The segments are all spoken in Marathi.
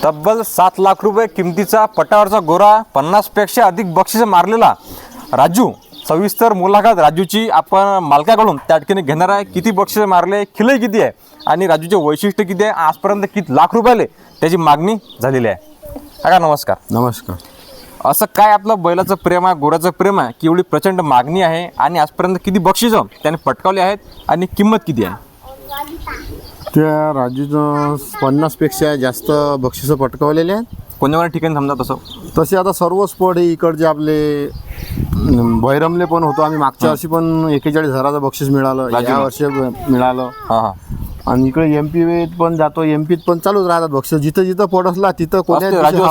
तब्बल 7 लाख रुपये किमतीचा पटावरचा गोरा, 50 पेक्षा अधिक बक्षीस मारलेला राजू. सविस्तर मुलाखत राजूची आपण मालकाकडून त्या ठिकाणी घेणार आहे. किती बक्षीस मारले, खिलई किती आहे आणि राजूचे वैशिष्ट्य किती आहे, आजपर्यंत किती लाख रुपयाले त्याची मागणी झालेली आहे. काका नमस्कार. नमस्कार. असं काय आपलं बैलाचं प्रेम आहे, गोऱ्याचं प्रेम आहे की एवढी प्रचंड मागणी आहे आणि आजपर्यंत किती बक्षिसं त्याने पटकावली आहेत आणि किंमत किती आहे? त्या राजूचं 50पेक्षा जास्त बक्षिसं पटकावलेले आहेत. कोणत्या ठिकाणी समजा तसं तसे आता सर्व स्पॉट हे इकडचे आपले बैरमले पण होतो आम्ही. मागच्या वर्षी पण 41,000चं बक्षीस मिळालं, या वर्षी मिळालं. हां हां. आणि इकडे MP पण जातो, MPत पण चालूच राहतात बक्षीस. जिथं जिथं पट असला तिथं राजू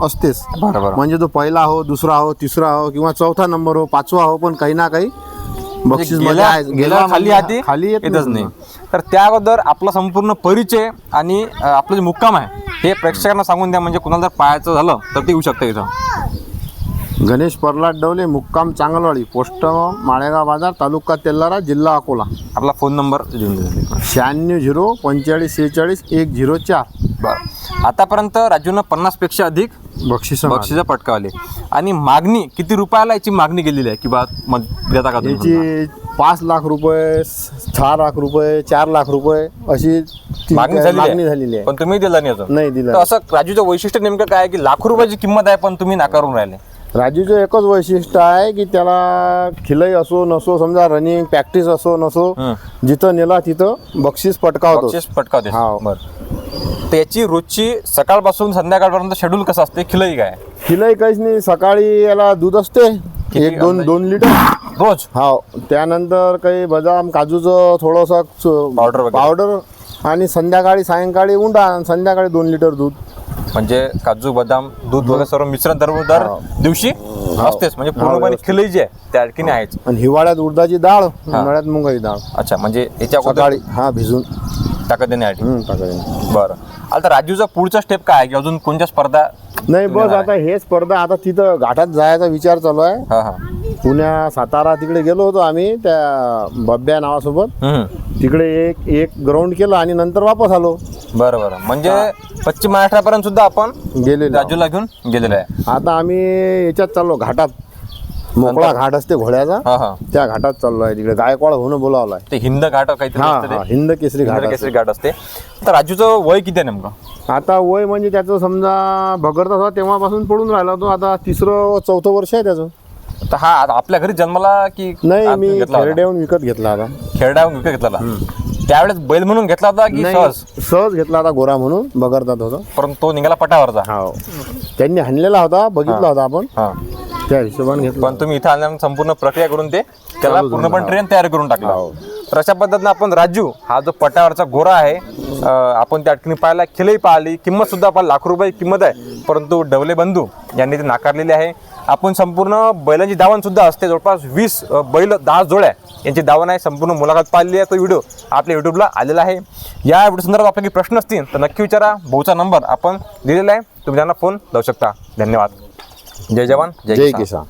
असतेच. बरोबर. म्हणजे तो पहिला हो, दुसरा हो, तिसरा हो किंवा चौथा नंबर हो, 5वा हो, पण काही ना काही बक्षीस गेल्या खाली येतच नाही. तर त्या अगोदर आपला संपूर्ण परिचय आणि आपलं जे मुक्काम आहे हे प्रेक्षकांना सांगून द्या, म्हणजे कुणाला जर पाहायचं झालं तर ते येऊ शकतं इथं. गणेश प्रल्हाद डवले, मुक्काम चांगलवाडी, पोस्ट माळेगाव बाजार, तालुका तेल्लारा, जिल्हा अकोला. आपला फोन नंबर देऊन द्या. 96 45 46 104. बरं. आतापर्यंत राजूनं 50पेक्षा अधिक बक्षिसं पटकावले आणि मागणी किती रुपयाला याची मागणी केलेली आहे की बा देता का तुम्ही? याची 5 लाख रुपये, 6 लाख रुपये, 4 लाख रुपये अशी मागणी झालेली आहे. पण तुम्ही दिला नाही अजून? नाही दिला. तर असं राजूचं वैशिष्ट्य नेमकं काय आहे की लाखो रुपयाची किंमत आहे पण तुम्ही नाकारून राहिले? राजूचं एकच वैशिष्ट्य आहे की त्याला खिलई असो नसो, समजा रनिंग प्रॅक्टिस असो नसो, जिथं नेला तिथं बक्षीस पटकावते. हा. बरं. त्याची रोजची सकाळपासून संध्याकाळपर्यंत शेड्यूल कसं असते? खिलई काय? खिलई काहीच नाही. सकाळी याला दूध असते 1-2 लिटर रोज. हा. त्यानंतर काही बदाम काजूचं थोडंसं पावडर आणि सायंकाळी उंडा, संध्याकाळी 2 लिटर दूध. म्हणजे काजू बदाम दूध वगैरे सर्व मिश्रण दर दिवशी असतेच. म्हणजे पूर्णपणे खिलई जी आहे त्या ठिकाणी आहेच. आणि हिवाळ्यात उडदाची डाळ, उन्हाळ्यात मुगाची डाळ. अच्छा. म्हणजे याच्या सकाळी भिजून ताकद देण्यासाठी. बरं. आता राजूचा पुढचा स्टेप काय आहे की अजून कोणत्या स्पर्धा? नाही बस आता हे स्पर्धा. आता तिथं घाटात जायचा विचार चालू आहे. हा हा. पुण्या सातारा तिकडे गेलो होतो आम्ही त्या बब्या नावासोबत. तिकडे एक ग्राउंड केलं आणि नंतर वापस आलो. बरं बरं. म्हणजे पश्चिम महाराष्ट्रापर्यंत सुद्धा आपण गेलेलो, राजूला घेऊन गेलेलो आहे. आता आम्ही याच्यात चाललो घाटात. मोकळा घाट असते घोड्याचा, त्या घाटात चाललो आहे. तिकडे गायकवाड होणं बोलावलाय. ते हिंद घाट काहीतरी हिंद केसरी घाट असते. तर राजूचं वय किती आहे नेमकं? आता वय म्हणजे त्याचं समजा बगरता होता तेव्हापासून पडून राहिला तो. आता 3रं-4थं वर्ष आहे त्याचं. तर हा आपल्या घरी जन्मला की नाही? मी खेरड्याहून विकत घेतला होता. खेरड्याहून विकत घेतला? त्यावेळेस बैल म्हणून घेतला होता की सहज घेतला होता? गोरा म्हणून बगरतात होता, परंतु तो निघाला पटावरचा. हा. त्यांनी हाणलेला होता, बघितला होता आपण, त्या हिशोबाने घेतला. पण तुम्ही इथं आल्यानंतर संपूर्ण प्रक्रिया करून ते त्याला पूर्णपणे ट्रेन तयार करून टाकला. तर अशा पद्धतीनं आपण राजू हा जो पटावरचा गोरा आहे आपण त्या ठिकाणी पाहिला. खिलई पाहिली, किंमत सुद्धा आपण लाखो रुपये किंमत आहे, परंतु डवले बंधू यांनी ते नाकारलेले आहे. आपण संपूर्ण बैलांची दावण सुद्धा असते. जवळपास 20 बैल 10 जोड्या यांची दावण आहे. संपूर्ण मुलाखत पाहिली आहे. तो व्हिडिओ आपल्या युट्यूबला आलेला आहे. या व्हिडिओ संदर्भात आपले काही प्रश्न असतील तर नक्की विचारा. भाऊचा नंबर आपण दिलेला आहे, तुम्ही त्यांना फोन लावू शकता. धन्यवाद. जय जवान जय किसान.